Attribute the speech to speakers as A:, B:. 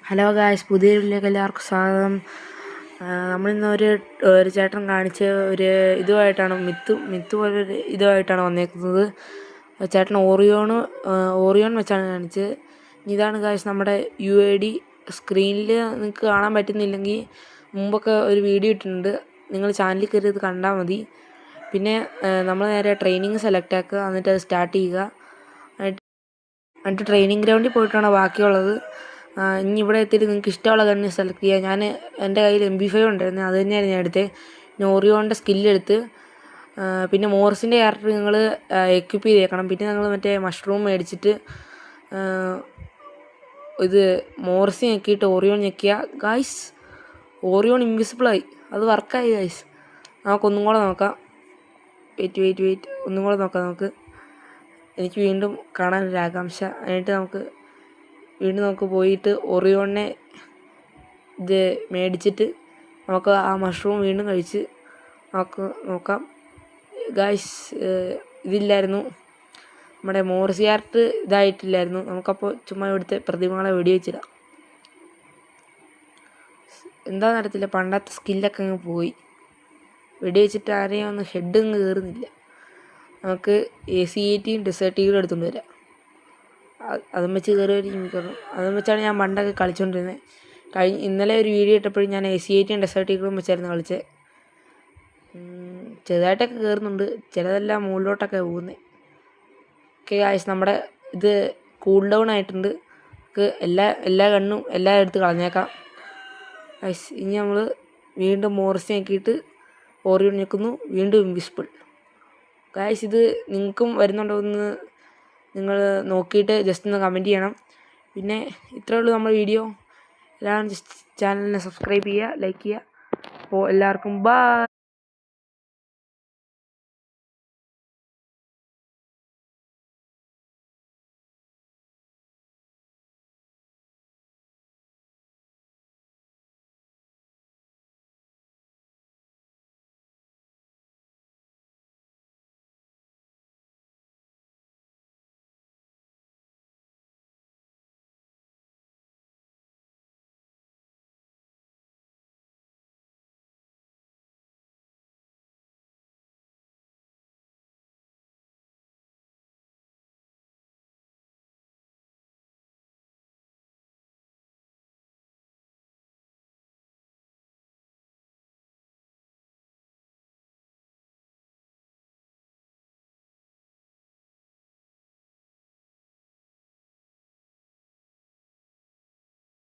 A: Hello guys, പുതിയ വീഡിയോയിലേക്ക് എല്ലാവർക്കും സ്വാഗതം. നമ്മളിന്നൊരു ചേട്ടൻ കാണിച്ച ഒരു ഇതുമായിട്ടാണ് മിത്ത് പോലൊരു ഇതുമായിട്ടാണ് വന്നേക്കുന്നത്. ചേട്ടൻ ഓറിയോൺ വെച്ചാണ് കാണിച്ചത്. ഇതാണ് ഗായ്സ് നമ്മുടെ UID. സ്ക്രീനിൽ നിങ്ങൾക്ക് കാണാൻ പറ്റുന്നില്ലെങ്കിൽ മുമ്പൊക്കെ ഒരു വീഡിയോ ഇട്ടിട്ടുണ്ട്, നിങ്ങൾ ചാനലിൽ കയറി ഇത് കണ്ടാൽ മതി. പിന്നെ നമ്മൾ നേരെ ട്രെയിനിങ് സെലക്ട് ആക്കുക, എന്നിട്ട് അത് സ്റ്റാർട്ട് ചെയ്യുക. എന്നിട്ട് ട്രെയിനിങ് ഗ്രൗണ്ടിൽ പോയിട്ടാണ് ബാക്കിയുള്ളത്. ഇനി ഇവിടെ എത്തിയിട്ട് നിങ്ങൾക്ക് ഇഷ്ടമുള്ള ഗണ്ണ് സെലക്ട് ചെയ്യുക. എൻ്റെ കയ്യിൽ MP5 ഉണ്ടായിരുന്നു, അത് തന്നെയാണ് ഞാൻ എടുത്തത്. പിന്നെ ഓറിയോണിൻ്റെ സ്കില്ലെടുത്ത്, പിന്നെ മോറിസിൻ്റെ ക്യാരക്ടർ നിങ്ങൾ എക്വിപ്പ് ചെയ്തേക്കണം. പിന്നെ നിങ്ങൾ മറ്റേ മഷ്റൂം മേടിച്ചിട്ട് ഇത് മോറിസ് ഞെക്കിയിട്ട് ഓറിയോൺ ഞെക്കിയ ഗായ്സ്, ഓറിയോൺ ഇൻവിസിബിളായി. അത് വർക്കായി ഗായ്സ്. നമുക്കൊന്നും കൂടെ നോക്കാം. വെയിറ്റ് ഒന്നും കൂടെ നോക്കാം. എനിക്ക് വീണ്ടും കാണാനൊരു ആകാംക്ഷ. എന്നിട്ട് നമുക്ക് പോയിട്ട് ഓറിയോണിനെ ഇത് മേടിച്ചിട്ട് നമുക്ക് ആ മഷ്റൂം വീണ്ടും കഴിച്ച് നോക്കാം ഗായ്സ്. ഇതില്ലായിരുന്നു, നമ്മുടെ മോറിസ് ക്യാരക്ടർ ഇതായിട്ടില്ലായിരുന്നു. നമുക്കപ്പോൾ ചുമ്മാ ഇവിടുത്തെ പ്രതിമകളെ വെടിവെച്ചിടാം. എന്താണെന്ന് അറിയത്തില്ല, പണ്ടത്തെ സ്കില്ലൊക്കെ അങ്ങ് പോയി. വെടിവെച്ചിട്ട് ആരെയും ഒന്ന് ഹെഡ് അങ്ങ് കയറുന്നില്ല. നമുക്ക് AC-80 ഡെസേർട്ട് ഈഗിൾ എടുത്തുകൊണ്ട് വരാം. അതും വെച്ച് കയറുമായിരിക്കും മിക്കവാറും. അതും വെച്ചാണ് ഞാൻ പണ്ടൊക്കെ കളിച്ചുകൊണ്ടിരുന്നത്. ഇന്നലെ ഒരു വീഡിയോ ഇട്ടപ്പോഴും ഞാൻ AC-80 ഡെസേർട്ട് ഈഗിളും വെച്ചായിരുന്നു കളിച്ചത്. ചെറുതായിട്ടൊക്കെ കയറുന്നുണ്ട്, ചിലതെല്ലാം മുകളിലോട്ടൊക്കെ പോകുന്നത്. ഓക്കെ ഗായ്സ്, നമ്മുടെ ഇത് കൂൾ ഡൗൺ ആയിട്ടുണ്ട്. നമുക്ക് എല്ലാ ഗണ്ണും എല്ലാം എടുത്ത് കളഞ്ഞേക്കാം ഗായ്സ്. ഇനി നമ്മൾ വീണ്ടും മോറിസ് ഞെക്കിയിട്ട് ഓറിയോൺ ഞെക്കുന്നു, വീണ്ടും ഇൻവിസിബിൾ. ഗായ്സ്, ഇത് നിങ്ങൾക്കും വരുന്നുണ്ടോ എന്ന് നിങ്ങൾ നോക്കിയിട്ട് ജസ്റ്റ് ഒന്ന് കമൻറ്റ് ചെയ്യണം. പിന്നെ ഇത്രയേ ഉള്ളൂ നമ്മുടെ വീഡിയോ. എല്ലാവരും ജസ്റ്റ് ചാനലിനെ സബ്സ്ക്രൈബ് ചെയ്യുക, ലൈക്ക് ചെയ്യുക. അപ്പോൾ എല്ലാവർക്കും ബൈ.